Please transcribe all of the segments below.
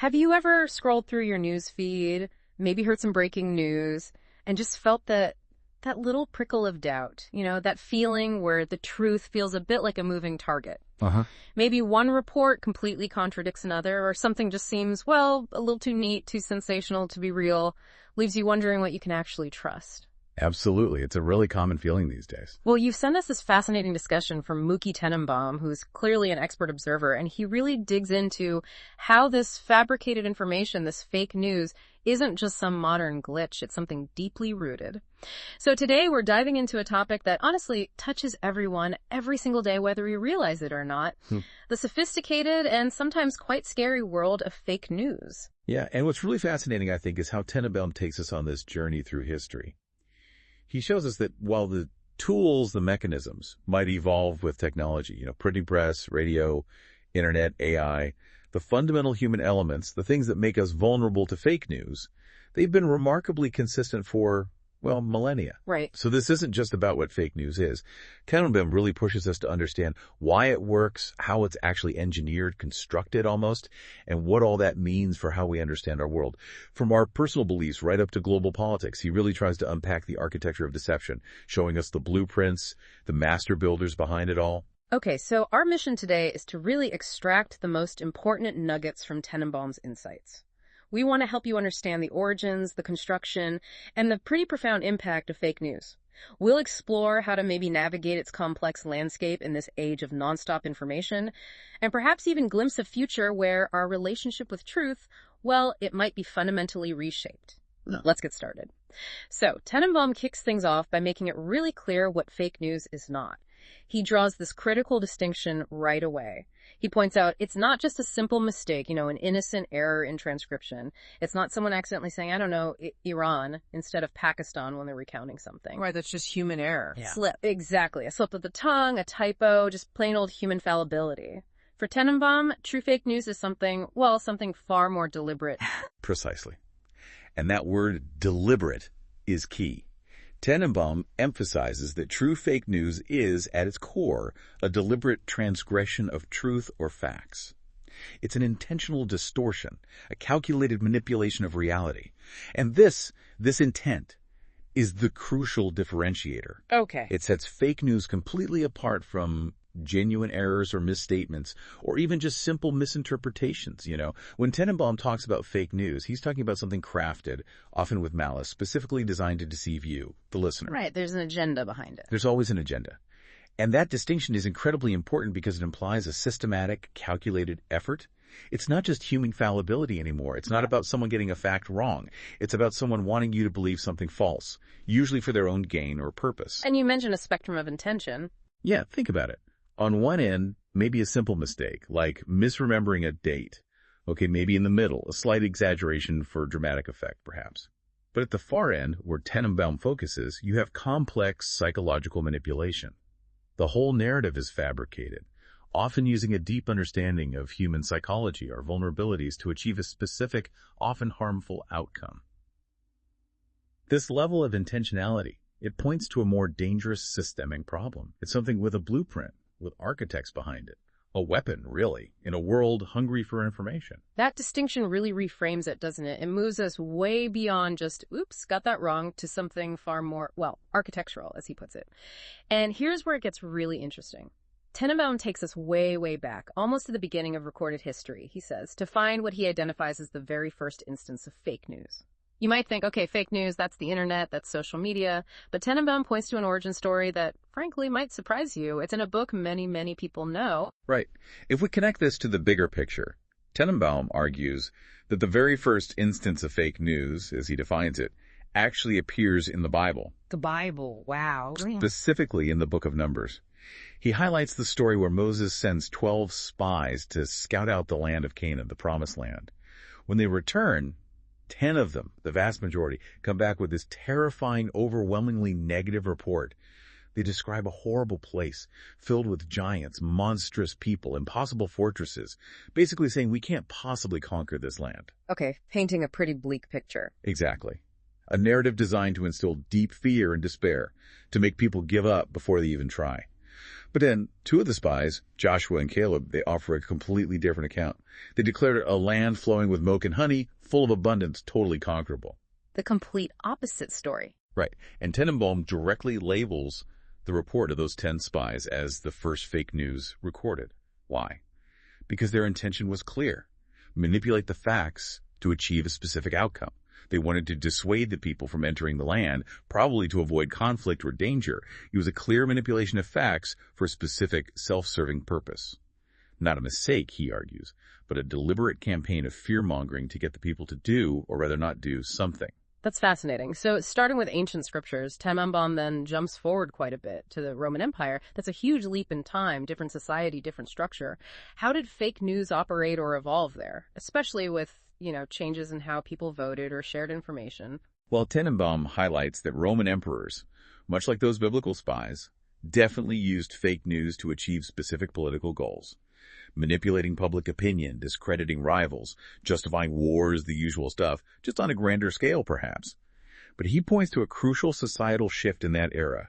Have you ever scrolled through your news feed, maybe heard some breaking news, and just felt that little prickle of doubt, that feeling where the truth feels a bit like a moving target? Uh-huh. Maybe one report completely contradicts another, or something just seems, well, a little too neat, too sensational to be real, leaves you wondering what you can actually trust. Absolutely. It's a really common feeling these days. Well, you've sent us this fascinating discussion from Mookie Tenenbaum, who's clearly an expert observer, and he really digs into how this fabricated information, this fake news, isn't just some modern glitch. It's something deeply rooted. So today we're diving into a topic that honestly touches everyone every single day, whether we realize it or not. The sophisticated and sometimes quite scary world of fake news. Yeah, and what's really fascinating, I think, is how Tenenbaum takes us on this journey through history. He shows us that while the tools, the mechanisms might evolve with technology, printing press, radio, internet, AI, the fundamental human elements, the things that make us vulnerable to fake news, they've been remarkably consistent for, millennia. Right. So this isn't just about what fake news is. Tenenbaum really pushes us to understand why it works, how it's actually engineered, constructed almost, and what all that means for how we understand our world. From our personal beliefs right up to global politics, he really tries to unpack the architecture of deception, showing us the blueprints, the master builders behind it all. Okay, so our mission today is to really extract the most important nuggets from Tenenbaum's insights. We want to help you understand the origins, the construction, and the pretty profound impact of fake news. We'll explore how to maybe navigate its complex landscape in this age of nonstop information, and perhaps even glimpse a future where our relationship with truth, it might be fundamentally reshaped. Let's get started. So, Tenenbaum kicks things off by making it really clear what fake news is not. He draws this critical distinction right away. He points out it's not just a simple mistake, an innocent error in transcription. It's not someone accidentally saying, Iran instead of Pakistan when they're recounting something. Right, that's just human error. Yeah. Exactly. A slip of the tongue, a typo, just plain old human fallibility. For Tenenbaum, true fake news is something far more deliberate. Precisely. And that word deliberate is key. Tenenbaum emphasizes that true fake news is, at its core, a deliberate transgression of truth or facts. It's an intentional distortion, a calculated manipulation of reality. And this intent is the crucial differentiator. Okay. It sets fake news completely apart from genuine errors or misstatements, or even just simple misinterpretations. When Tenenbaum talks about fake news, he's talking about something crafted, often with malice, specifically designed to deceive you, the listener. Right, there's an agenda behind it. There's always an agenda. And that distinction is incredibly important because it implies a systematic, calculated effort. It's not just human fallibility anymore. It's not about someone getting a fact wrong. It's about someone wanting you to believe something false, usually for their own gain or purpose. And you mentioned a spectrum of intention. Yeah, think about it. On one end, maybe a simple mistake, like misremembering a date. Okay, maybe in the middle, a slight exaggeration for dramatic effect, perhaps. But at the far end, where Tenenbaum focuses, you have complex psychological manipulation. The whole narrative is fabricated, often using a deep understanding of human psychology or vulnerabilities to achieve a specific, often harmful outcome. This level of intentionality, it points to a more dangerous systemic problem. It's something with a blueprint, with architects behind it. A weapon, really, in a world hungry for information. That distinction really reframes it, doesn't it? It moves us way beyond just, oops, got that wrong, to something far more, architectural, as he puts it. And here's where it gets really interesting. Tenenbaum takes us way, way back, almost to the beginning of recorded history, he says, to find what he identifies as the very first instance of fake news. You might think, okay, fake news, that's the internet, that's social media, but Tenenbaum points to an origin story that, frankly, might surprise you. It's in a book many, many people know. Right. If we connect this to the bigger picture, Tenenbaum argues that the very first instance of fake news, as he defines it, actually appears in the Bible. The Bible, wow. Specifically in the book of Numbers. He highlights the story where Moses sends 12 spies to scout out the land of Canaan, the promised land. When they return, 10 of them, the vast majority, come back with this terrifying, overwhelmingly negative report. They describe a horrible place filled with giants, monstrous people, impossible fortresses, basically saying we can't possibly conquer this land. Okay, painting a pretty bleak picture. Exactly. A narrative designed to instill deep fear and despair, to make people give up before they even try. But then, two of the spies, Joshua and Caleb, they offer a completely different account. They declared it a land flowing with milk and honey, full of abundance, totally conquerable. The complete opposite story. Right. And Tenenbaum directly labels the report of those 10 spies as the first fake news recorded. Why? Because their intention was clear. Manipulate the facts to achieve a specific outcome. They wanted to dissuade the people from entering the land, probably to avoid conflict or danger. It was a clear manipulation of facts for a specific self-serving purpose. Not a mistake, he argues, but a deliberate campaign of fear-mongering to get the people to do, or rather not do, something. That's fascinating. So starting with ancient scriptures, Tenenbaum then jumps forward quite a bit to the Roman Empire. That's a huge leap in time, different society, different structure. How did fake news operate or evolve there, especially with changes in how people voted or shared information? Well, Tenenbaum highlights that Roman emperors, much like those biblical spies, definitely used fake news to achieve specific political goals. Manipulating public opinion, discrediting rivals, justifying wars, the usual stuff, just on a grander scale perhaps. But he points to a crucial societal shift in that era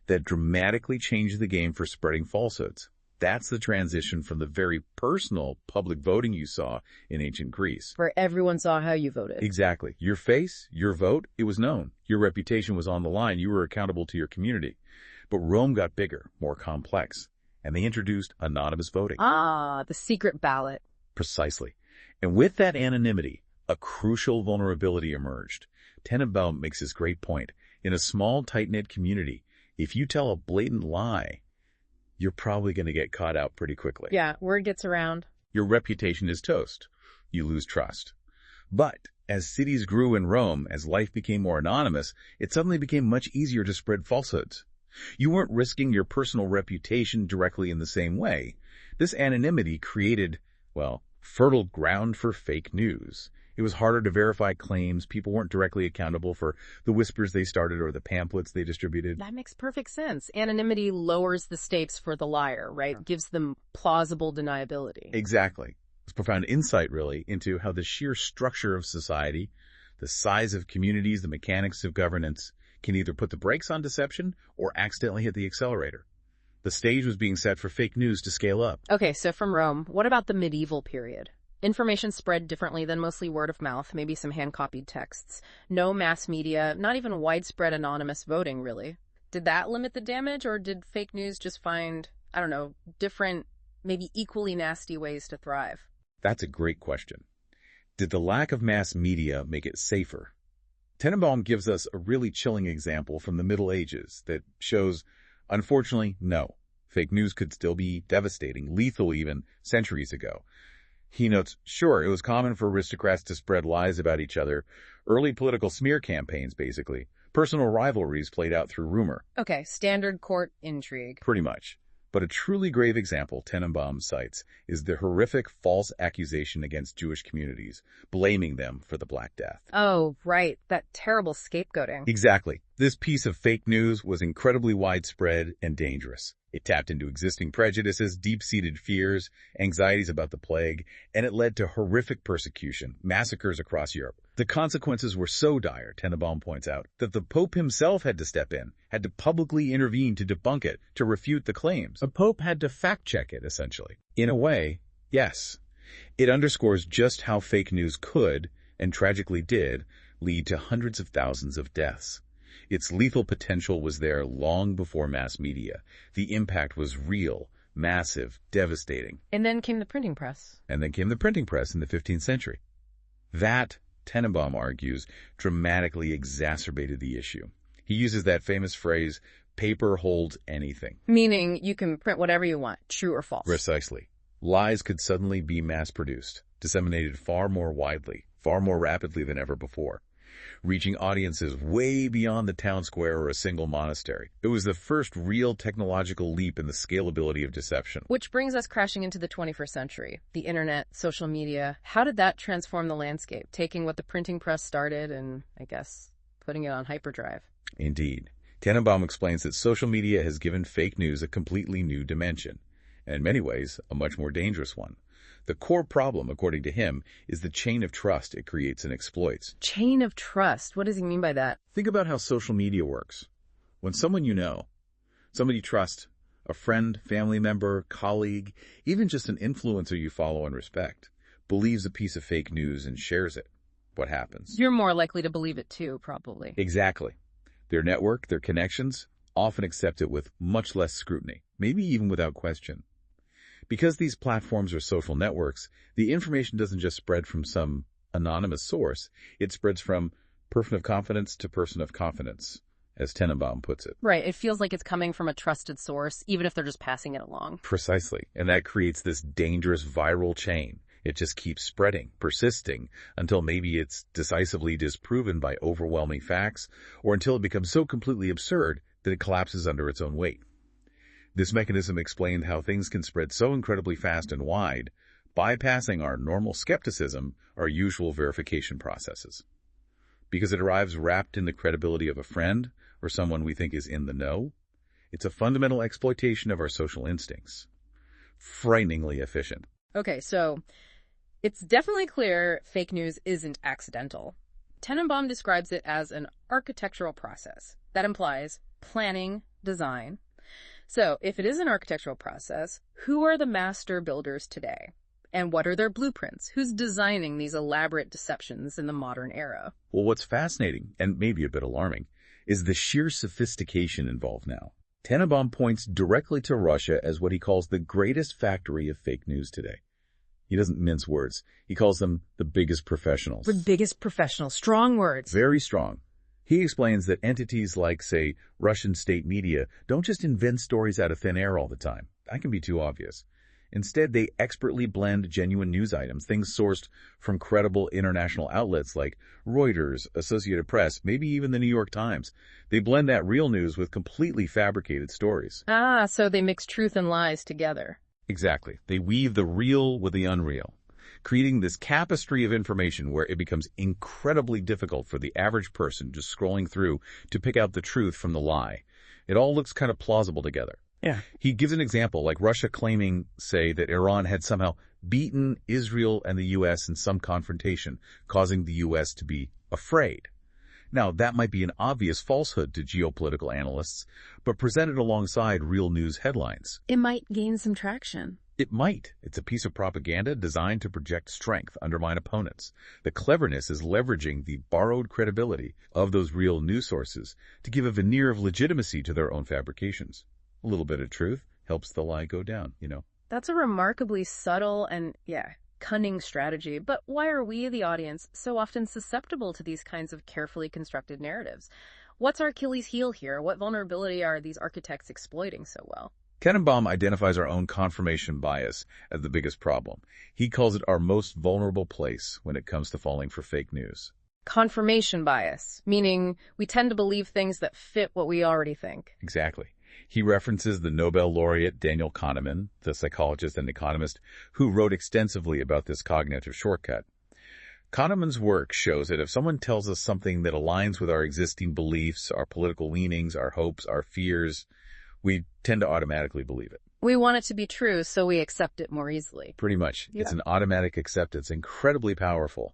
that dramatically changed the game for spreading falsehoods. That's the transition from the very personal public voting you saw in ancient Greece. Where everyone saw how you voted. Exactly. Your face, your vote, it was known. Your reputation was on the line. You were accountable to your community. But Rome got bigger, more complex, and they introduced anonymous voting. Ah, the secret ballot. Precisely. And with that anonymity, a crucial vulnerability emerged. Tenenbaum makes this great point. In a small, tight-knit community, if you tell a blatant lie, you're probably going to get caught out pretty quickly. Yeah, word gets around. Your reputation is toast. You lose trust. But as cities grew in Rome, as life became more anonymous, it suddenly became much easier to spread falsehoods. You weren't risking your personal reputation directly in the same way. This anonymity created, fertile ground for fake news. It was harder to verify claims. People weren't directly accountable for the whispers they started or the pamphlets they distributed. That makes perfect sense. Anonymity lowers the stakes for the liar, right? Yeah. Gives them plausible deniability. Exactly. It's profound insight, really, into how the sheer structure of society, the size of communities, the mechanics of governance, can either put the brakes on deception or accidentally hit the accelerator. The stage was being set for fake news to scale up. Okay, so from Rome, what about the medieval period? Information spread differently than mostly word of mouth, maybe some hand-copied texts. No mass media, not even widespread anonymous voting, really. Did that limit the damage, or did fake news just find, different, maybe equally nasty ways to thrive? That's a great question. Did the lack of mass media make it safer? Tenenbaum gives us a really chilling example from the Middle Ages that shows, unfortunately, no. Fake news could still be devastating, lethal even, centuries ago. He notes, sure, it was common for aristocrats to spread lies about each other. Early political smear campaigns, basically. Personal rivalries played out through rumor. Okay, standard court intrigue. Pretty much. But a truly grave example Tenenbaum cites is the horrific false accusation against Jewish communities, blaming them for the Black Death. Oh, right. That terrible scapegoating. Exactly. This piece of fake news was incredibly widespread and dangerous. It tapped into existing prejudices, deep-seated fears, anxieties about the plague, and it led to horrific persecution, massacres across Europe. The consequences were so dire, Tenenbaum points out, that the Pope himself had to step in, had to publicly intervene to debunk it, to refute the claims. A Pope had to fact-check it, essentially. In a way, yes. It underscores just how fake news could, and tragically did, lead to hundreds of thousands of deaths. Its lethal potential was there long before mass media. The impact was real, massive, devastating. And then came the printing press. And then came the printing press in the 15th century. That, Tenenbaum argues, dramatically exacerbated the issue. He uses that famous phrase, paper holds anything. Meaning you can print whatever you want, true or false. Precisely. Lies could suddenly be mass-produced, disseminated far more widely, far more rapidly than ever before, reaching audiences way beyond the town square or a single monastery. It was the first real technological leap in the scalability of deception. Which brings us crashing into the 21st century. The internet, social media. How did that transform the landscape, taking what the printing press started and, putting it on hyperdrive? Indeed. Tenenbaum explains that social media has given fake news a completely new dimension, and in many ways, a much more dangerous one. The core problem, according to him, is the chain of trust it creates and exploits. Chain of trust? What does he mean by that? Think about how social media works. When someone you know, somebody you trust, A friend, family member, colleague, even just an influencer you follow and respect, believes a piece of fake news and shares it. What happens? You're more likely to believe it too, probably. Exactly. Their network, their connections, often accept it with much less scrutiny, maybe even without question. Because these platforms are social networks, the information doesn't just spread from some anonymous source. It spreads from person of confidence to person of confidence, as Tenenbaum puts it. Right. It feels like it's coming from a trusted source, even if they're just passing it along. Precisely. And that creates this dangerous viral chain. It just keeps spreading, persisting, until maybe it's decisively disproven by overwhelming facts, or until it becomes so completely absurd that it collapses under its own weight. This mechanism explained how things can spread so incredibly fast and wide, bypassing our normal skepticism, our usual verification processes. Because it arrives wrapped in the credibility of a friend or someone we think is in the know, it's a fundamental exploitation of our social instincts. Frighteningly efficient. Okay, so it's definitely clear fake news isn't accidental. Tenenbaum describes it as an architectural process. That implies planning, design. So if it is an architectural process, who are the master builders today? And what are their blueprints? Who's designing these elaborate deceptions in the modern era? Well, what's fascinating, and maybe a bit alarming, is the sheer sophistication involved now. Tenenbaum points directly to Russia as what he calls the greatest factory of fake news today. He doesn't mince words. He calls them the biggest professionals. The biggest professionals. Strong words. Very strong. He explains that entities like, say, Russian state media don't just invent stories out of thin air all the time. That can be too obvious. Instead, they expertly blend genuine news items, things sourced from credible international outlets like Reuters, Associated Press, maybe even the New York Times. They blend that real news with completely fabricated stories. Ah, so they mix truth and lies together. Exactly. They weave the real with the unreal, creating this tapestry of information where it becomes incredibly difficult for the average person just scrolling through to pick out the truth from the lie. It all looks kind of plausible together. Yeah. He gives an example, like Russia claiming, say, that Iran had somehow beaten Israel and the U.S. in some confrontation, causing the U.S. to be afraid. Now, that might be an obvious falsehood to geopolitical analysts, but presented alongside real news headlines. It might gain some traction. It might. It's a piece of propaganda designed to project strength, undermine opponents. The cleverness is leveraging the borrowed credibility of those real news sources to give a veneer of legitimacy to their own fabrications. A little bit of truth helps the lie go down, you know. That's a remarkably subtle and, cunning strategy. But why are we, the audience, so often susceptible to these kinds of carefully constructed narratives? What's our Achilles heel here? What vulnerability are these architects exploiting so well? Tenenbaum identifies our own confirmation bias as the biggest problem. He calls it our most vulnerable place when it comes to falling for fake news. Confirmation bias, meaning we tend to believe things that fit what we already think. Exactly. He references the Nobel laureate Daniel Kahneman, the psychologist and economist, who wrote extensively about this cognitive shortcut. Kahneman's work shows that if someone tells us something that aligns with our existing beliefs, our political leanings, our hopes, our fears, we tend to automatically believe it. We want it to be true, so we accept it more easily. Pretty much. Yeah. It's an automatic acceptance, incredibly powerful.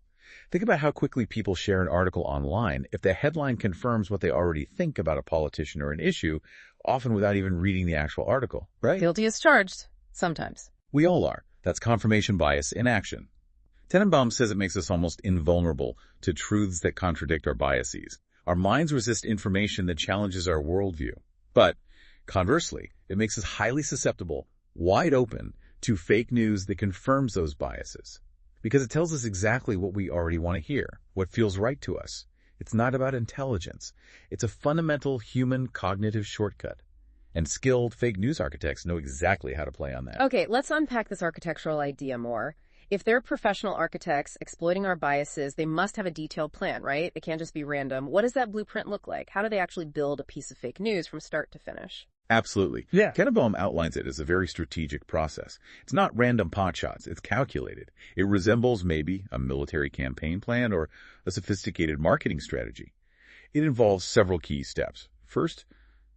Think about how quickly people share an article online if the headline confirms what they already think about a politician or an issue, often without even reading the actual article, right? Guilty as charged, sometimes. We all are. That's confirmation bias in action. Tenenbaum says it makes us almost invulnerable to truths that contradict our biases. Our minds resist information that challenges our worldview. But conversely, it makes us highly susceptible, wide open, to fake news that confirms those biases. Because it tells us exactly what we already want to hear, what feels right to us. It's not about intelligence. It's a fundamental human cognitive shortcut. And skilled fake news architects know exactly how to play on that. Okay, let's unpack this architectural idea more. If they're professional architects exploiting our biases, they must have a detailed plan, right? It can't just be random. What does that blueprint look like? How do they actually build a piece of fake news from start to finish? Absolutely. Yeah. Tenenbaum outlines it as a very strategic process. It's not random pot shots. It's calculated. It resembles maybe a military campaign plan or a sophisticated marketing strategy. It involves several key steps. First,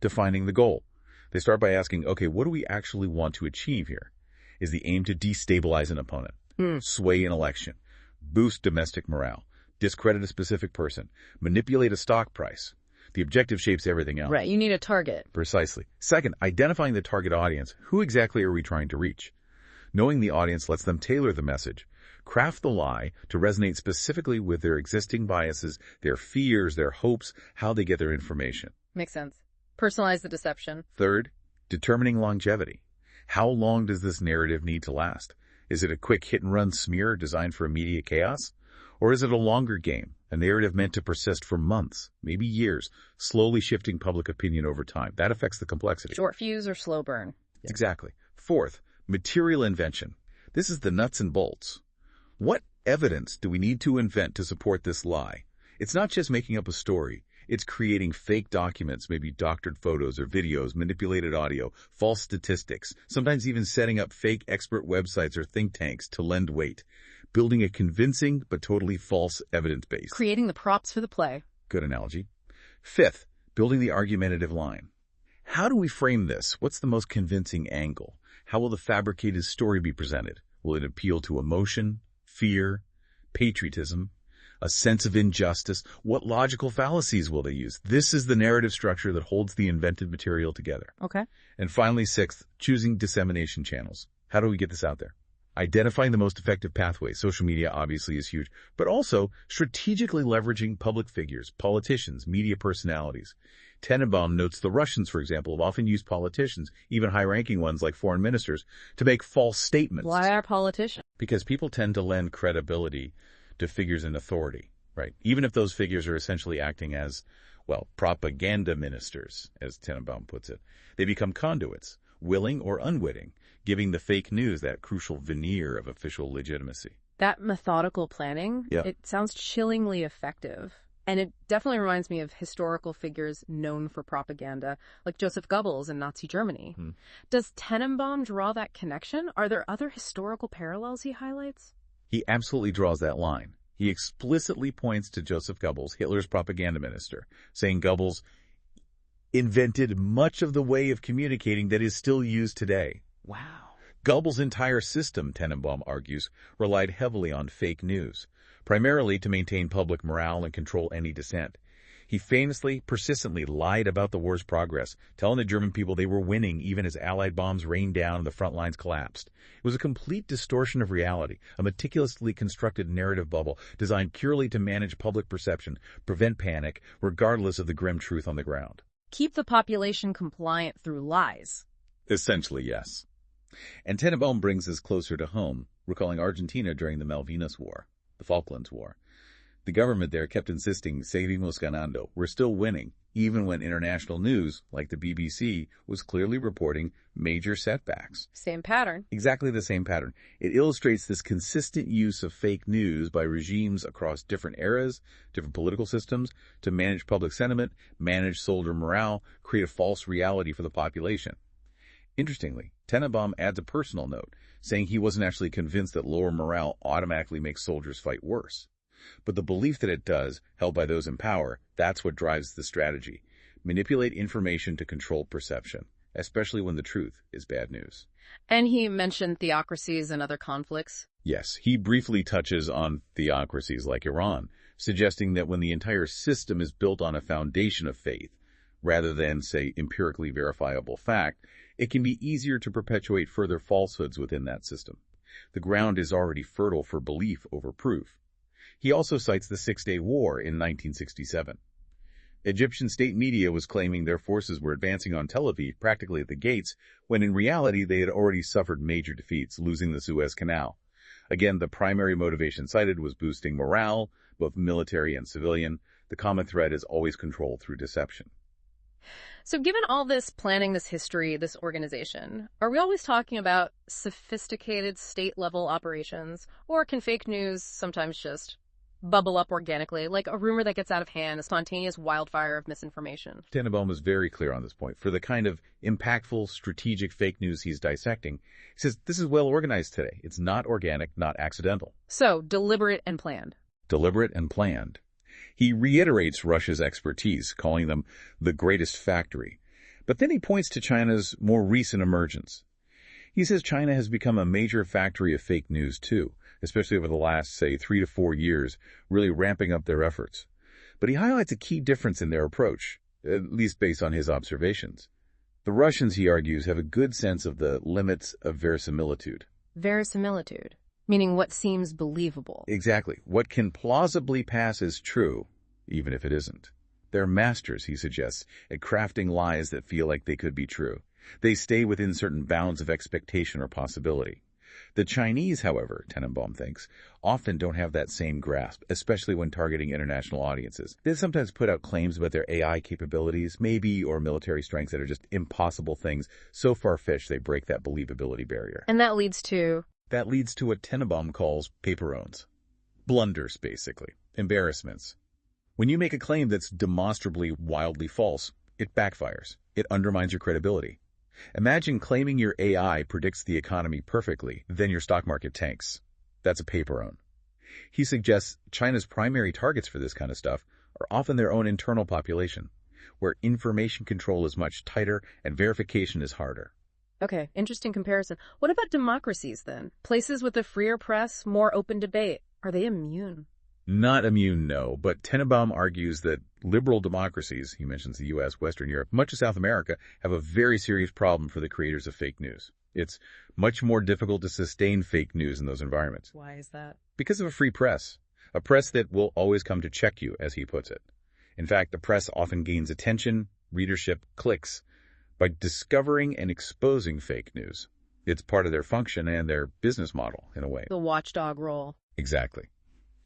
defining the goal. They start by asking, okay, what do we actually want to achieve here? Is the aim to destabilize an opponent, sway an election, boost domestic morale, discredit a specific person, manipulate a stock price? The objective shapes everything else. Right, you need a target. Precisely. Second, identifying the target audience. Who exactly are we trying to reach? Knowing the audience lets them tailor the message, craft the lie to resonate specifically with their existing biases, their fears, their hopes, how they get their information. Makes sense. Personalize the deception. Third, determining longevity. How long does this narrative need to last? Is it a quick hit-and-run smear designed for immediate chaos? Or is it a longer game, a narrative meant to persist for months, maybe years, slowly shifting public opinion over time? That affects the complexity. Short fuse or slow burn. Exactly. Fourth, material invention. This is the nuts and bolts. What evidence do we need to invent to support this lie? It's not just making up a story. It's creating fake documents, maybe doctored photos or videos, manipulated audio, false statistics, sometimes even setting up fake expert websites or think tanks to lend weight, building a convincing but totally false evidence base. Creating the props for the play. Good analogy. Fifth, building the argumentative line. How do we frame this? What's the most convincing angle? How will the fabricated story be presented? Will it appeal to emotion, fear, patriotism, a sense of injustice? What logical fallacies will they use? This is the narrative structure that holds the invented material together. Okay. And finally, sixth, choosing dissemination channels. How do we get this out there? Identifying the most effective pathways. Social media obviously is huge, but also strategically leveraging public figures, politicians, media personalities. Tenenbaum notes the Russians, for example, have often used politicians, even high-ranking ones like foreign ministers, to make false statements. Why are politicians? Because people tend to lend credibility to figures in authority, right? Even if those figures are essentially acting as, well, propaganda ministers, as Tenenbaum puts it. They become conduits, willing or unwitting, giving the fake news that crucial veneer of official legitimacy. That methodical planning, Yeah. It sounds chillingly effective. And it definitely reminds me of historical figures known for propaganda, like Joseph Goebbels in Nazi Germany. Does Tenenbaum draw that connection? Are there other historical parallels he highlights? He absolutely draws that line. He explicitly points to Joseph Goebbels, Hitler's propaganda minister, saying Goebbels invented much of the way of communicating that is still used today. Wow. Goebbels' entire system, Tenenbaum argues, relied heavily on fake news, primarily to maintain public morale and control any dissent. He famously, persistently lied about the war's progress, telling the German people they were winning even as Allied bombs rained down and the front lines collapsed. It was a complete distortion of reality, a meticulously constructed narrative bubble designed purely to manage public perception, prevent panic, regardless of the grim truth on the ground. Keep the population compliant through lies. Essentially, yes. And Tenenbaum brings this closer to home, recalling Argentina during the Malvinas War, the Falklands War. The government there kept insisting, seguimos ganando, we're still winning, even when international news, like the BBC, was clearly reporting major setbacks. Same pattern. Exactly the same pattern. It illustrates this consistent use of fake news by regimes across different eras, different political systems, to manage public sentiment, manage soldier morale, create a false reality for the population. Interestingly, Tenenbaum adds a personal note, saying he wasn't actually convinced that lower morale automatically makes soldiers fight worse. But the belief that it does, held by those in power, that's what drives the strategy. Manipulate information to control perception, especially when the truth is bad news. And he mentioned theocracies and other conflicts. Yes, he briefly touches on theocracies like Iran, suggesting that when the entire system is built on a foundation of faith, rather than, say, empirically verifiable fact, it can be easier to perpetuate further falsehoods within that system. The ground is already fertile for belief over proof. He also cites the Six-Day War in 1967. Egyptian state media was claiming their forces were advancing on Tel Aviv practically at the gates, when in reality they had already suffered major defeats, losing the Suez Canal. Again, the primary motivation cited was boosting morale, both military and civilian. The common thread is always control through deception. So given all this planning, this history, this organization, are we always talking about sophisticated state-level operations, or can fake news sometimes just bubble up organically, like a rumor that gets out of hand, a spontaneous wildfire of misinformation? Tenenbaum was very clear on this point. For the kind of impactful, strategic fake news he's dissecting, he says this is well organized today. It's not organic, not accidental. So, deliberate and planned. Deliberate and planned. He reiterates Russia's expertise, calling them the greatest factory. But then he points to China's more recent emergence. He says China has become a major factory of fake news too, especially over the last, say, 3 to 4 years, really ramping up their efforts. But he highlights a key difference in their approach, at least based on his observations. The Russians, he argues, have a good sense of the limits of verisimilitude. Verisimilitude, meaning what seems believable. Exactly. What can plausibly pass as true, even if it isn't. They're masters, he suggests, at crafting lies that feel like they could be true. They stay within certain bounds of expectation or possibility. The Chinese, however, Tenenbaum thinks, often don't have that same grasp, especially when targeting international audiences. They sometimes put out claims about their AI capabilities, maybe, or military strengths that are just impossible things, so far-fetched they break that believability barrier. And that leads to? That leads to what Tenenbaum calls paperones. Blunders, basically. Embarrassments. When you make a claim that's demonstrably wildly false, it backfires. It undermines your credibility. Imagine claiming your AI predicts the economy perfectly, then your stock market tanks. That's a paperone. He suggests China's primary targets for this kind of stuff are often their own internal population, where information control is much tighter and verification is harder. Okay, interesting comparison. What about democracies, then? Places with a freer press, more open debate. Are they immune? Not immune, no, but Tenenbaum argues that liberal democracies, he mentions the U.S., Western Europe, much of South America, have a very serious problem for the creators of fake news. It's much more difficult to sustain fake news in those environments. Why is that? Because of a free press. A press that will always come to check you, as he puts it. In fact, the press often gains attention, readership, clicks, by discovering and exposing fake news. It's part of their function and their business model, in a way. The watchdog role. Exactly.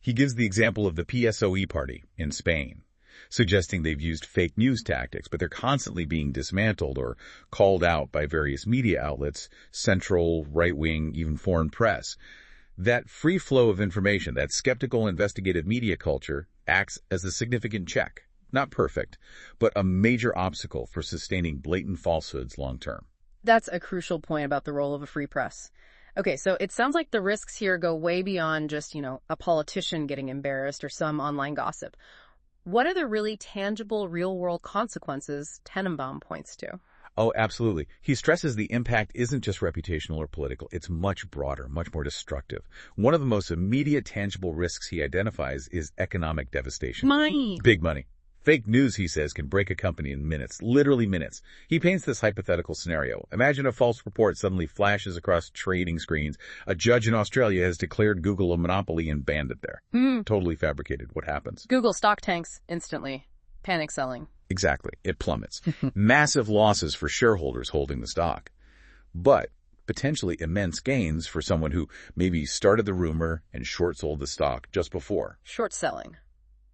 He gives the example of the PSOE party in Spain, suggesting they've used fake news tactics, but they're constantly being dismantled or called out by various media outlets, central, right-wing, even foreign press. That free flow of information, that skeptical investigative media culture, acts as a significant check. Not perfect, but a major obstacle for sustaining blatant falsehoods long-term. That's a crucial point about the role of a free press. Okay, so it sounds like the risks here go way beyond just, a politician getting embarrassed or some online gossip. What are the really tangible, real-world consequences Tenenbaum points to? Oh, absolutely. He stresses the impact isn't just reputational or political. It's much broader, much more destructive. One of the most immediate tangible risks he identifies is economic devastation. Money. Big money. Fake news, he says, can break a company in minutes, literally minutes. He paints this hypothetical scenario. Imagine a false report suddenly flashes across trading screens. A judge in Australia has declared Google a monopoly and banned it there. Totally fabricated. What happens? Google stock tanks instantly. Panic selling. Exactly. It plummets. Massive losses for shareholders holding the stock. But potentially immense gains for someone who maybe started the rumor and short-sold the stock just before. Short selling.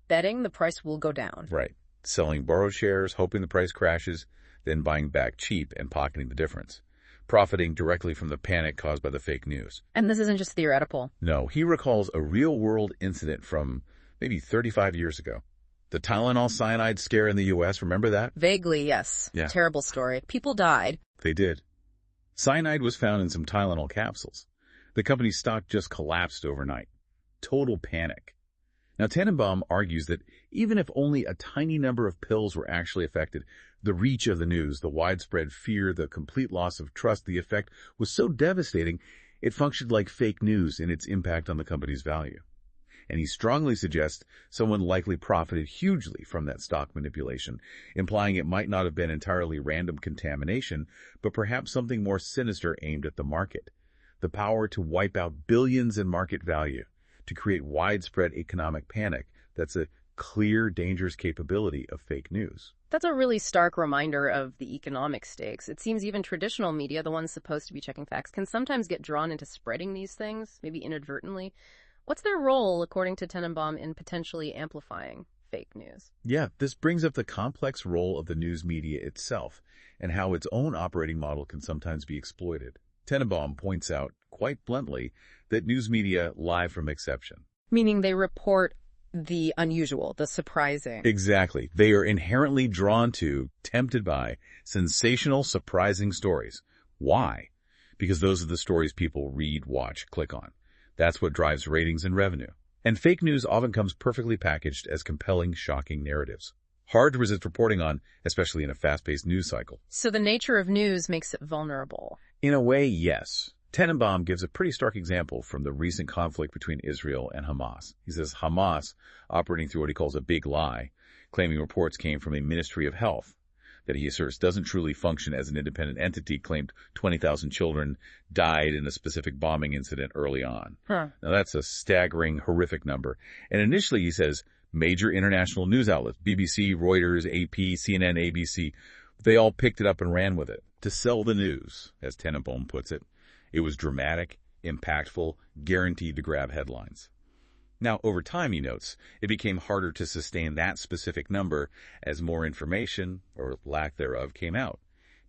Betting the price will go down. Right. Selling borrowed shares, hoping the price crashes, then buying back cheap and pocketing the difference. Profiting directly from the panic caused by the fake news. And this isn't just theoretical. No, he recalls a real-world incident from maybe 35 years ago. The Tylenol cyanide scare in the U.S., remember that? Vaguely, yes. Yeah. Terrible story. People died. They did. Cyanide was found in some Tylenol capsules. The company's stock just collapsed overnight. Total panic. Now, Tenenbaum argues that even if only a tiny number of pills were actually affected, the reach of the news, the widespread fear, the complete loss of trust, the effect was so devastating, it functioned like fake news in its impact on the company's value. And he strongly suggests someone likely profited hugely from that stock manipulation, implying it might not have been entirely random contamination, but perhaps something more sinister aimed at the market. The power to wipe out billions in market value, to create widespread economic panic. That's a clear, dangerous capability of fake news. That's a really stark reminder of the economic stakes. It seems even traditional media, the ones supposed to be checking facts, can sometimes get drawn into spreading these things, maybe inadvertently. What's their role, according to Tenenbaum, in potentially amplifying fake news? Yeah, this brings up the complex role of the news media itself and how its own operating model can sometimes be exploited. Tenenbaum points out, quite bluntly, that news media lie from exception. Meaning they report the unusual, the surprising. Exactly. They are inherently drawn to, tempted by, sensational, surprising stories. Why? Because those are the stories people read, watch, click on. That's what drives ratings and revenue. And fake news often comes perfectly packaged as compelling, shocking narratives. Hard to resist reporting on, especially in a fast-paced news cycle. So the nature of news makes it vulnerable. In a way, yes. Tenenbaum gives a pretty stark example from the recent conflict between Israel and Hamas. He says Hamas, operating through what he calls a big lie, claiming reports came from a Ministry of Health that he asserts doesn't truly function as an independent entity, claimed 20,000 children died in a specific bombing incident early on. Now that's a staggering, horrific number. And initially, he says, major international news outlets, BBC, Reuters, AP, CNN, ABC, they all picked it up and ran with it to sell the news, as Tenenbaum puts it. It was dramatic, impactful, guaranteed to grab headlines. Now, over time, he notes, it became harder to sustain that specific number as more information, or lack thereof, came out.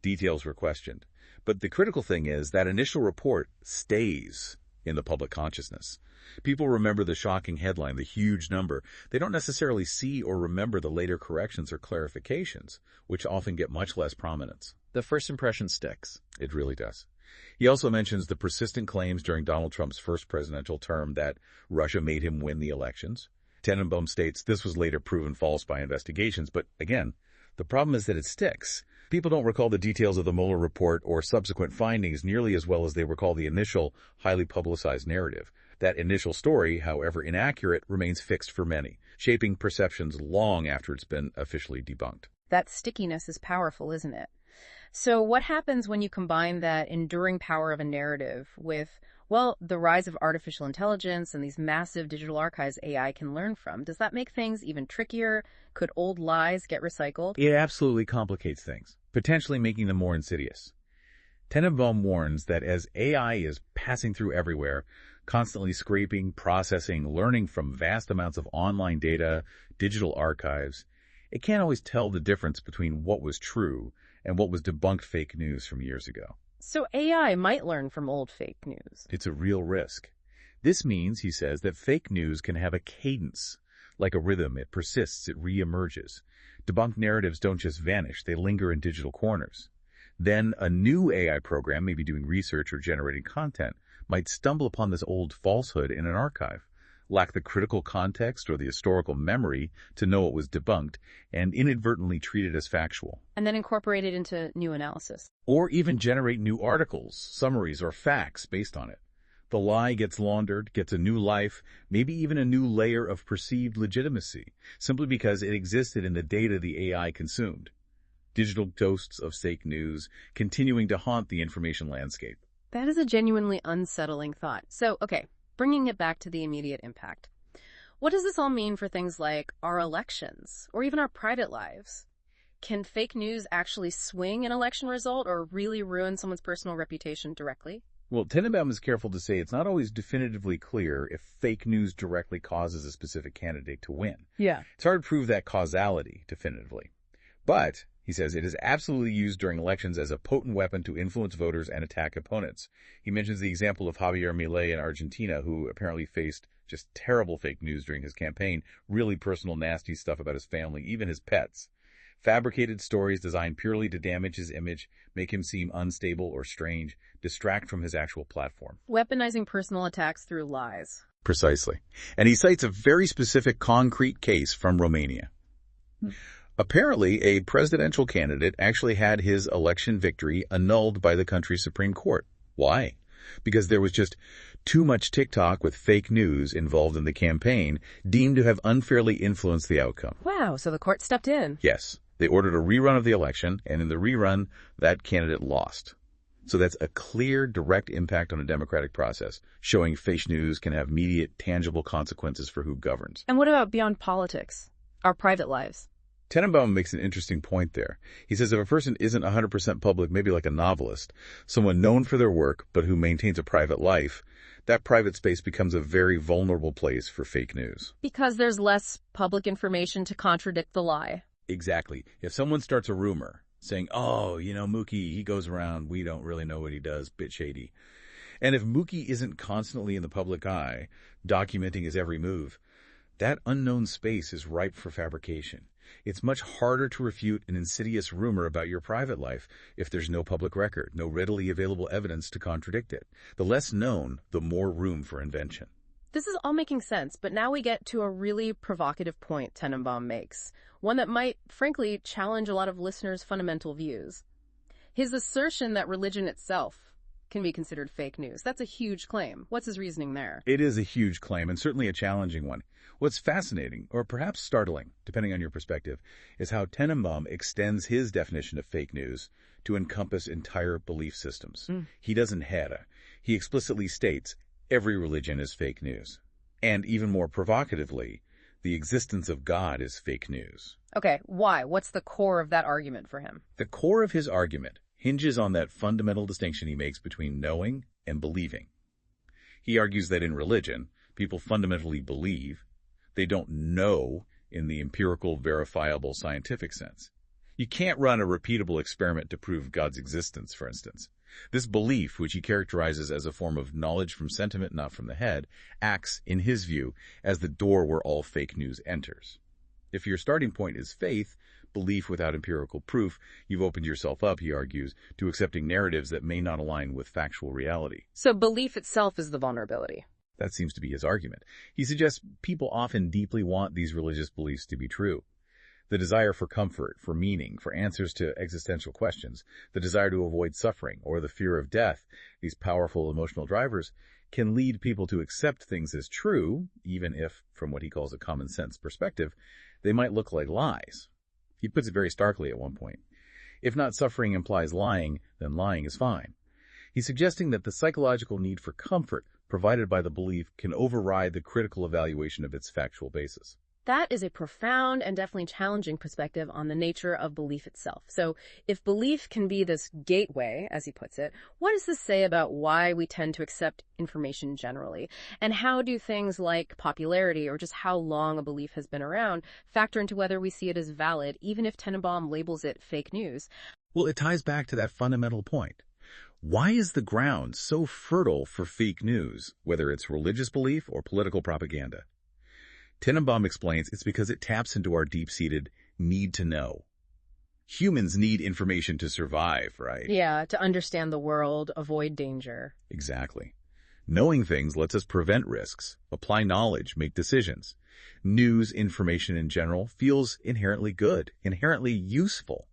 Details were questioned. But the critical thing is that initial report stays in the public consciousness. People remember the shocking headline, the huge number. They don't necessarily see or remember the later corrections or clarifications, which often get much less prominence. The first impression sticks. It really does. He also mentions the persistent claims during Donald Trump's first presidential term that Russia made him win the elections. Tenenbaum states this was later proven false by investigations, but again, the problem is that it sticks. People don't recall the details of the Mueller report or subsequent findings nearly as well as they recall the initial, highly publicized narrative. That initial story, however inaccurate, remains fixed for many, shaping perceptions long after it's been officially debunked. That stickiness is powerful, isn't it? So what happens when you combine that enduring power of a narrative with, well, the rise of artificial intelligence and these massive digital archives AI can learn from? Does that make things even trickier? Could old lies get recycled? It absolutely complicates things, potentially making them more insidious. Tenenbaum warns that as AI is passing through everywhere, constantly scraping, processing, learning from vast amounts of online data, digital archives, it can't always tell the difference between what was true and what was debunked fake news from years ago. So AI might learn from old fake news. It's a real risk. This means, he says, that fake news can have a cadence. Like a rhythm, it persists, it reemerges. Debunked narratives don't just vanish, they linger in digital corners. Then a new AI program, maybe doing research or generating content, might stumble upon this old falsehood in an archive, lack the critical context or the historical memory to know it was debunked, and inadvertently treat it as factual. And then incorporate it into new analysis. Or even generate new articles, summaries, or facts based on it. The lie gets laundered, gets a new life, maybe even a new layer of perceived legitimacy, simply because it existed in the data the AI consumed. Digital ghosts of fake news continuing to haunt the information landscape. That is a genuinely unsettling thought. So, okay, bringing it back to the immediate impact. What does this all mean for things like our elections or even our private lives? Can fake news actually swing an election result or really ruin someone's personal reputation directly? Well, Tenenbaum is careful to say it's not always definitively clear if fake news directly causes a specific candidate to win. Yeah. It's hard to prove that causality definitively. But, he says, it is absolutely used during elections as a potent weapon to influence voters and attack opponents. He mentions the example of Javier Milei in Argentina, who apparently faced just terrible fake news during his campaign, really personal, nasty stuff about his family, even his pets. Fabricated stories designed purely to damage his image, make him seem unstable or strange, distract from his actual platform. Weaponizing personal attacks through lies. Precisely. And he cites a very specific concrete case from Romania. Apparently, a presidential candidate actually had his election victory annulled by the country's Supreme Court. Why? Because there was just too much TikTok with fake news involved in the campaign, deemed to have unfairly influenced the outcome. Wow, so the court stepped in. Yes. They ordered a rerun of the election, and in the rerun, that candidate lost. So that's a clear, direct impact on the democratic process, showing fake news can have immediate, tangible consequences for who governs. And what about beyond politics? Our private lives? Tenenbaum makes an interesting point there. He says if a person isn't 100% public, maybe like a novelist, someone known for their work but who maintains a private life, that private space becomes a very vulnerable place for fake news. Because there's less public information to contradict the lie. Exactly. If someone starts a rumor saying, oh, Mookie, he goes around, we don't really know what he does, bit shady. And if Mookie isn't constantly in the public eye, documenting his every move, that unknown space is ripe for fabrication. It's much harder to refute an insidious rumor about your private life if there's no public record, no readily available evidence to contradict it. The less known, the more room for invention. This is all making sense, but now we get to a really provocative point Tenenbaum makes, one that might, frankly, challenge a lot of listeners' fundamental views. His assertion that religion itself can be considered fake news. That's a huge claim. What's his reasoning there? It is a huge claim and certainly a challenging one. What's fascinating, or perhaps startling, depending on your perspective, is how Tenenbaum extends his definition of fake news to encompass entire belief systems. He doesn't hedge. He explicitly states every religion is fake news. And even more provocatively, the existence of God is fake news. Okay, why? What's the core of that argument for him? The core of his argument hinges on that fundamental distinction he makes between knowing and believing. He argues that in religion, people fundamentally believe. They don't know in the empirical, verifiable, scientific sense. You can't run a repeatable experiment to prove God's existence, for instance. This belief, which he characterizes as a form of knowledge from sentiment, not from the head, acts, in his view, as the door where all fake news enters. If your starting point is faith, belief without empirical proof, you've opened yourself up, he argues, to accepting narratives that may not align with factual reality. So belief itself is the vulnerability. That seems to be his argument. He suggests people often deeply want these religious beliefs to be true. The desire for comfort, for meaning, for answers to existential questions, the desire to avoid suffering, or the fear of death, these powerful emotional drivers, can lead people to accept things as true, even if, from what he calls a common sense perspective, they might look like lies. He puts it very starkly at one point. If not suffering implies lying, then lying is fine. He's suggesting that the psychological need for comfort provided by the belief can override the critical evaluation of its factual basis. That is a profound and definitely challenging perspective on the nature of belief itself. So if belief can be this gateway, as he puts it, what does this say about why we tend to accept information generally? And how do things like popularity or just how long a belief has been around factor into whether we see it as valid, even if Tenenbaum labels it fake news? Well, it ties back to that fundamental point. Why is the ground so fertile for fake news, whether it's religious belief or political propaganda? Tenenbaum explains it's because it taps into our deep-seated need to know. Humans need information to survive, right? Yeah, to understand the world, avoid danger. Exactly. Knowing things lets us prevent risks, apply knowledge, make decisions. News, information in general, feels inherently good, inherently useful.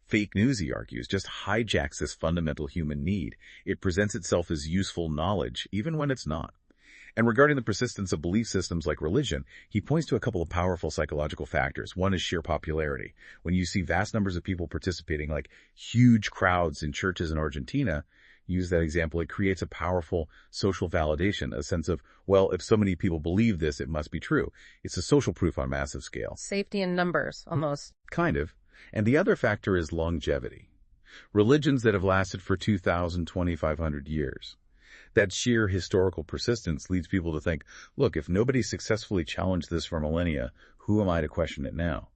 Fake news, he argues, just hijacks this fundamental human need. It presents itself as useful knowledge, even when it's not. And regarding the persistence of belief systems like religion, he points to a couple of powerful psychological factors. One is sheer popularity. When you see vast numbers of people participating, like huge crowds in churches in Argentina, use that example, it creates a powerful social validation, a sense of, well, if so many people believe this, it must be true. It's a social proof on a massive scale. Safety in numbers, almost. Kind of. And the other factor is longevity. Religions that have lasted for 2,000, 2,500 years. That sheer historical persistence leads people to think, look, if nobody successfully challenged this for millennia, who am I to question it now?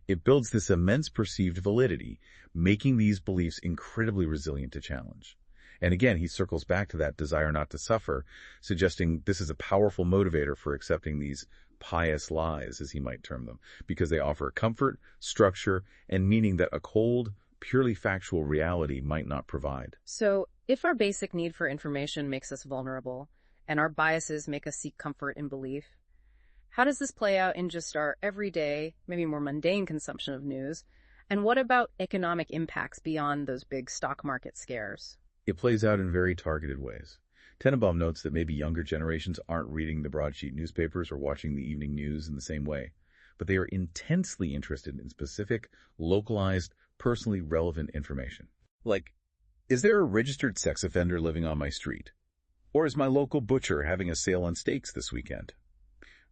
It builds this immense perceived validity, making these beliefs incredibly resilient to challenge. And again, he circles back to that desire not to suffer, suggesting this is a powerful motivator for accepting these pious lies, as he might term them, because they offer comfort, structure, and meaning that a cold, purely factual reality might not provide. So, if our basic need for information makes us vulnerable, and our biases make us seek comfort in belief, how does this play out in just our everyday, maybe more mundane consumption of news? And what about economic impacts beyond those big stock market scares? It plays out in very targeted ways. Tenenbaum notes that maybe younger generations aren't reading the broadsheet newspapers or watching the evening news in the same way, but they are intensely interested in specific, localized, personally relevant information. Like, is there a registered sex offender living on my street? Or is my local butcher having a sale on steaks this weekend?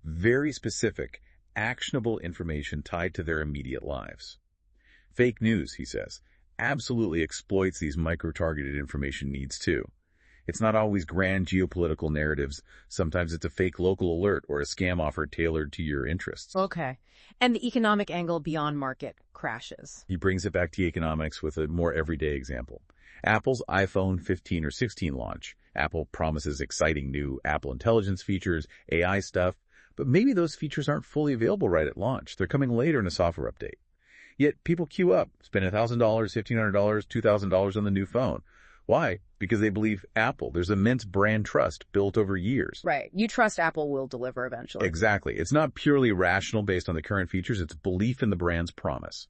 Very specific, actionable information tied to their immediate lives. Fake news, he says, absolutely exploits these micro-targeted information needs too. It's not always grand geopolitical narratives. Sometimes it's a fake local alert or a scam offer tailored to your interests. Okay. And the economic angle beyond market crashes. He brings it back to economics with a more everyday example. Apple's iPhone 15 or 16 launch. Apple promises exciting new Apple Intelligence features, AI stuff, but maybe those features aren't fully available right at launch. They're coming later in a software update. Yet people queue up, spend $1,000, $1,500, $2,000 on the new phone. Why? Because they believe Apple. There's immense brand trust built over years. Right. You trust Apple will deliver eventually. Exactly. It's not purely rational based on the current features. It's belief in the brand's promise.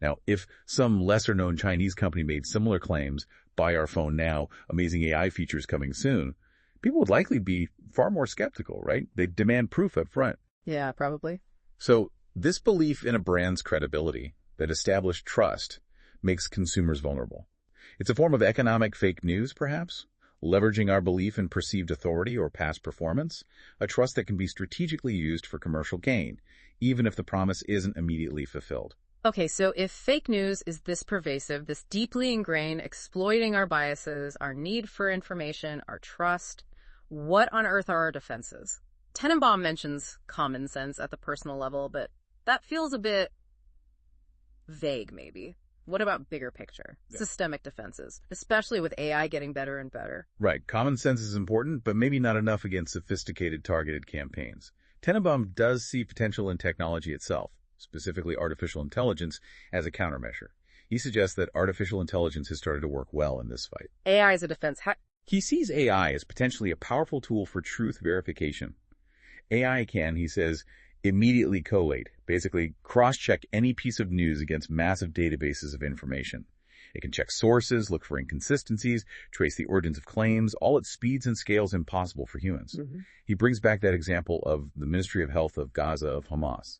Now, if some lesser-known Chinese company made similar claims, buy our phone now, amazing AI features coming soon, people would likely be far more skeptical, right? They'd demand proof up front. Yeah, probably. So this belief in a brand's credibility, that established trust, makes consumers vulnerable. It's a form of economic fake news, perhaps, leveraging our belief in perceived authority or past performance, a trust that can be strategically used for commercial gain, even if the promise isn't immediately fulfilled. Okay, so if fake news is this pervasive, this deeply ingrained, exploiting our biases, our need for information, our trust, what on earth are our defenses? Tenenbaum mentions common sense at the personal level, but that feels a bit vague, maybe. What about bigger picture? Yeah. Systemic defenses, especially with AI getting better and better. Right. Common sense is important, but maybe not enough against sophisticated targeted campaigns. Tenenbaum does see potential in technology itself, specifically artificial intelligence, as a countermeasure. He suggests that artificial intelligence has started to work well in this fight. AI as a defense. He sees AI as potentially a powerful tool for truth verification. AI can, he says, immediately collate, basically cross-check any piece of news against massive databases of information. It can check sources, look for inconsistencies, trace the origins of claims, all at speeds and scales impossible for humans. He brings back that example of the Ministry of Health of Gaza of Hamas.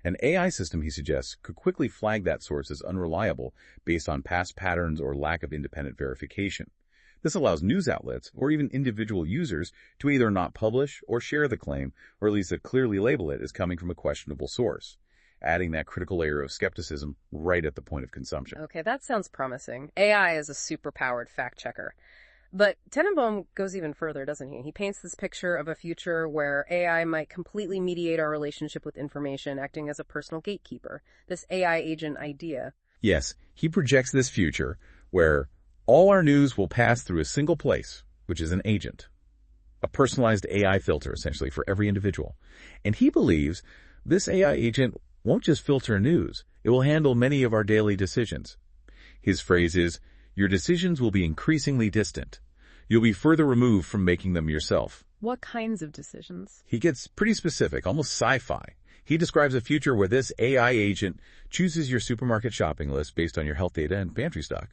An AI system, he suggests, could quickly flag that source as unreliable based on past patterns or lack of independent verification. This allows news outlets, or even individual users, to either not publish or share the claim, or at least to clearly label it as coming from a questionable source, adding that critical layer of skepticism right at the point of consumption. Okay, that sounds promising. AI is a super-powered fact-checker. But Tenenbaum goes even further, doesn't he? He paints this picture of a future where AI might completely mediate our relationship with information, acting as a personal gatekeeper. This AI agent idea. Yes, he projects this future where all our news will pass through a single place, which is an agent. A personalized AI filter, essentially, for every individual. And he believes this AI agent won't just filter news. It will handle many of our daily decisions. His phrase is, "Your decisions will be increasingly distant. You'll be further removed from making them yourself." What kinds of decisions? He gets pretty specific, almost sci-fi. He describes a future where this AI agent chooses your supermarket shopping list based on your health data and pantry stock,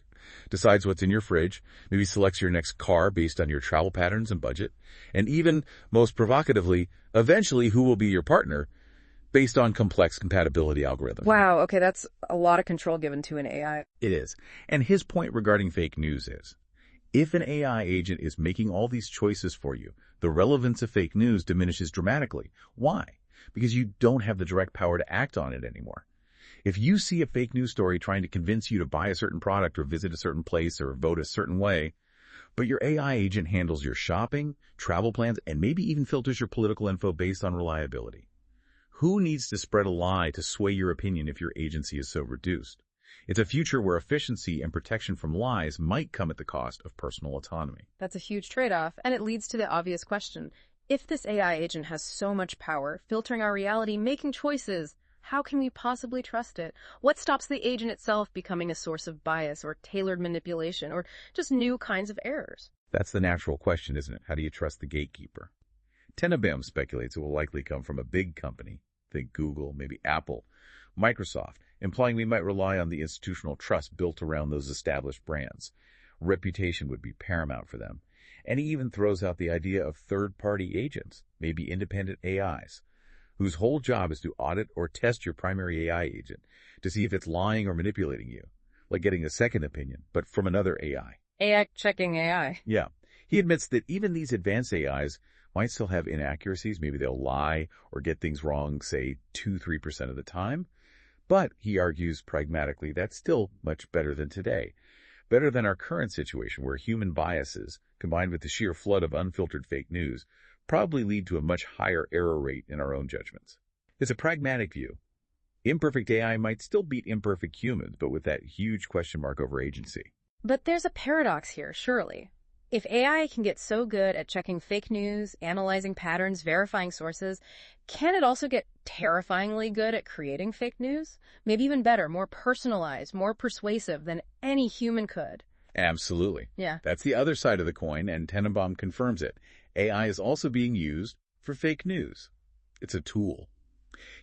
decides what's in your fridge, maybe selects your next car based on your travel patterns and budget, and even, most provocatively, eventually who will be your partner based on complex compatibility algorithms. Wow, okay, that's a lot of control given to an AI. It is. And his point regarding fake news is, if an AI agent is making all these choices for you, the relevance of fake news diminishes dramatically. Why? Because you don't have the direct power to act on it anymore. If you see a fake news story trying to convince you to buy a certain product or visit a certain place or vote a certain way, but your AI agent handles your shopping, travel plans, and maybe even filters your political info based on reliability, who needs to spread a lie to sway your opinion if your agency is so reduced? It's a future where efficiency and protection from lies might come at the cost of personal autonomy. That's a huge trade-off, and it leads to the obvious question. If this AI agent has so much power, filtering our reality, making choices, how can we possibly trust it? What stops the agent itself becoming a source of bias or tailored manipulation or just new kinds of errors? That's the natural question, isn't it? How do you trust the gatekeeper? Tenenbaum speculates it will likely come from a big company. Think Google, maybe Apple, Microsoft, implying we might rely on the institutional trust built around those established brands. Reputation would be paramount for them. And he even throws out the idea of third-party agents, maybe independent AIs, whose whole job is to audit or test your primary AI agent to see if it's lying or manipulating you, like getting a second opinion, but from another AI. AI checking AI. Yeah. He admits that even these advanced AIs might still have inaccuracies. Maybe they'll lie or get things wrong, say, 2-3% of the time. But, he argues pragmatically, that's still much better than today. Better than our current situation where human biases, combined with the sheer flood of unfiltered fake news, probably lead to a much higher error rate in our own judgments. It's a pragmatic view. Imperfect AI might still beat imperfect humans, but with that huge question mark over agency. But there's a paradox here, surely. If AI can get so good at checking fake news, analyzing patterns, verifying sources, can it also get terrifyingly good at creating fake news? Maybe even better, more personalized, more persuasive than any human could. Absolutely. Yeah. That's the other side of the coin, and Tenenbaum confirms it. AI is also being used for fake news. It's a tool.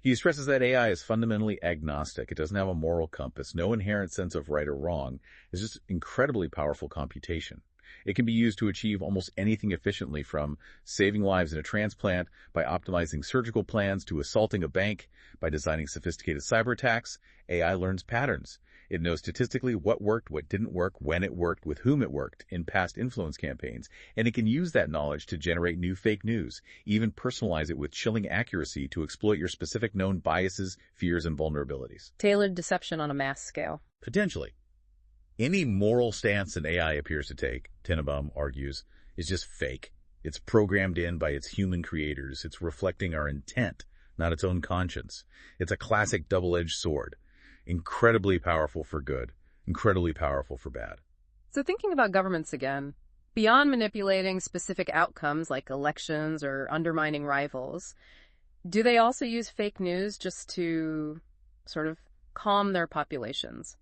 He stresses that AI is fundamentally agnostic. It doesn't have a moral compass, no inherent sense of right or wrong. It's just incredibly powerful computation. It can be used to achieve almost anything efficiently, from saving lives in a transplant, by optimizing surgical plans, to assaulting a bank, by designing sophisticated cyber attacks. AI learns patterns. It knows statistically what worked, what didn't work, when it worked, with whom it worked in past influence campaigns, and it can use that knowledge to generate new fake news, even personalize it with chilling accuracy to exploit your specific known biases, fears, and vulnerabilities. Tailored deception on a mass scale. Potentially. Any moral stance an AI appears to take, Tenenbaum argues, is just fake. It's programmed in by its human creators. It's reflecting our intent, not its own conscience. It's a classic double-edged sword. Incredibly powerful for good, incredibly powerful for bad. So thinking about governments again, beyond manipulating specific outcomes like elections or undermining rivals, do they also use fake news just to sort of calm their populations?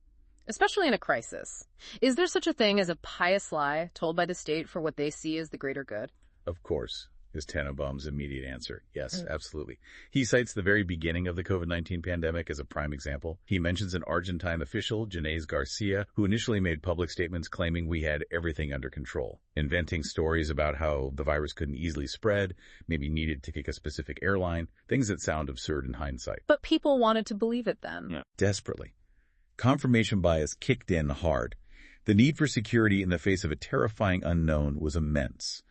Especially in a crisis. Is there such a thing as a pious lie told by the state for what they see as the greater good? Of course, is Tenenbaum's immediate answer. Yes, absolutely. He cites the very beginning of the COVID-19 pandemic as a prime example. He mentions an Argentine official, Ginés Garcia, who initially made public statements claiming we had everything under control, inventing stories about how the virus couldn't easily spread, maybe needed to kick a specific airline, things that sound absurd in hindsight. But people wanted to believe it then. Yeah. Desperately. Confirmation bias kicked in hard. The need for security in the face of a terrifying unknown was immense.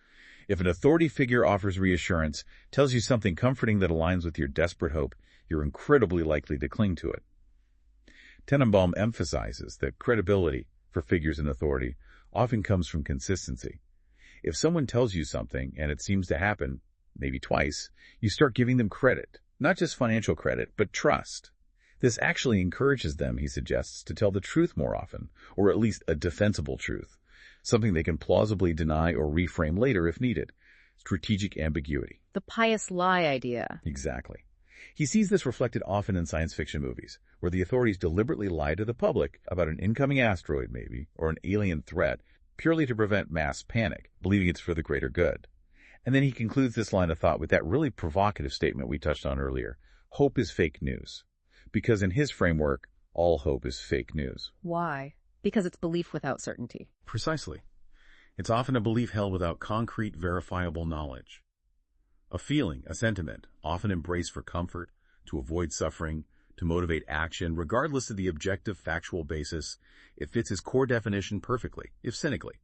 If an authority figure offers reassurance, tells you something comforting that aligns with your desperate hope, you're incredibly likely to cling to it. Tenenbaum emphasizes that credibility for figures in authority often comes from consistency. If someone tells you something and it seems to happen, maybe twice, you start giving them credit, not just financial credit, but trust. This actually encourages them, he suggests, to tell the truth more often, or at least a defensible truth, something they can plausibly deny or reframe later if needed. Strategic ambiguity. The pious lie idea. Exactly. He sees this reflected often in science fiction movies, where the authorities deliberately lie to the public about an incoming asteroid, maybe, or an alien threat, purely to prevent mass panic, believing it's for the greater good. And then he concludes this line of thought with that really provocative statement we touched on earlier. Hope is fake news. Because in his framework, all hope is fake news. Why? Because it's belief without certainty. Precisely. It's often a belief held without concrete, verifiable knowledge. A feeling, a sentiment, often embraced for comfort, to avoid suffering, to motivate action, regardless of the objective, factual basis. It fits his core definition perfectly, if cynically.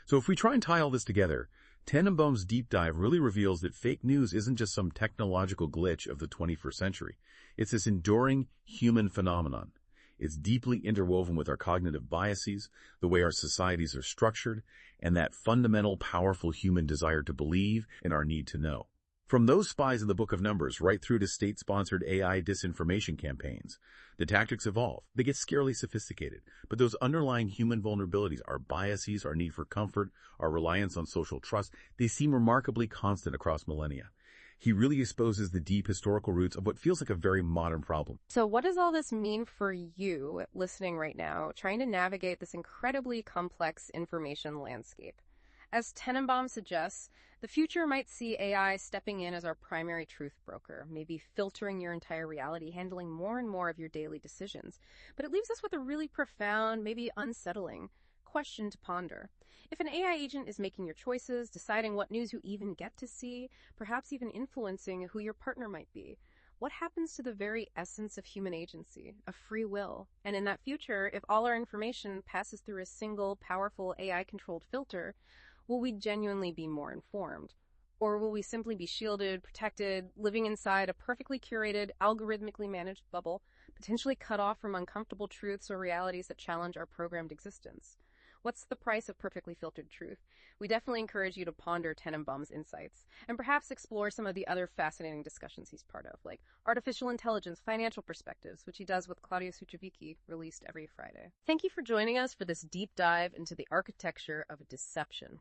So if we try and tie all this together, Tenenbaum's deep dive really reveals that fake news isn't just some technological glitch of the 21st century. It's this enduring human phenomenon. It's deeply interwoven with our cognitive biases, the way our societies are structured, and that fundamental, powerful human desire to believe and our need to know. From those spies in the Book of Numbers right through to state-sponsored AI disinformation campaigns, the tactics evolve. They get scarily sophisticated, but those underlying human vulnerabilities, our biases, our need for comfort, our reliance on social trust, they seem remarkably constant across millennia. He really exposes the deep historical roots of what feels like a very modern problem. So what does all this mean for you listening right now, trying to navigate this incredibly complex information landscape? As Tenenbaum suggests, the future might see AI stepping in as our primary truth broker, maybe filtering your entire reality, handling more and more of your daily decisions. But it leaves us with a really profound, maybe unsettling question to ponder. If an AI agent is making your choices, deciding what news you even get to see, perhaps even influencing who your partner might be, what happens to the very essence of human agency, of free will? And in that future, if all our information passes through a single, powerful AI-controlled filter, will we genuinely be more informed? Or will we simply be shielded, protected, living inside a perfectly curated, algorithmically managed bubble, potentially cut off from uncomfortable truths or realities that challenge our programmed existence? What's the price of perfectly filtered truth? We definitely encourage you to ponder Tenenbaum's insights and perhaps explore some of the other fascinating discussions he's part of, like artificial intelligence, financial perspectives, which he does with Claudia Suchavicki, released every Friday. Thank you for joining us for this deep dive into the architecture of deception.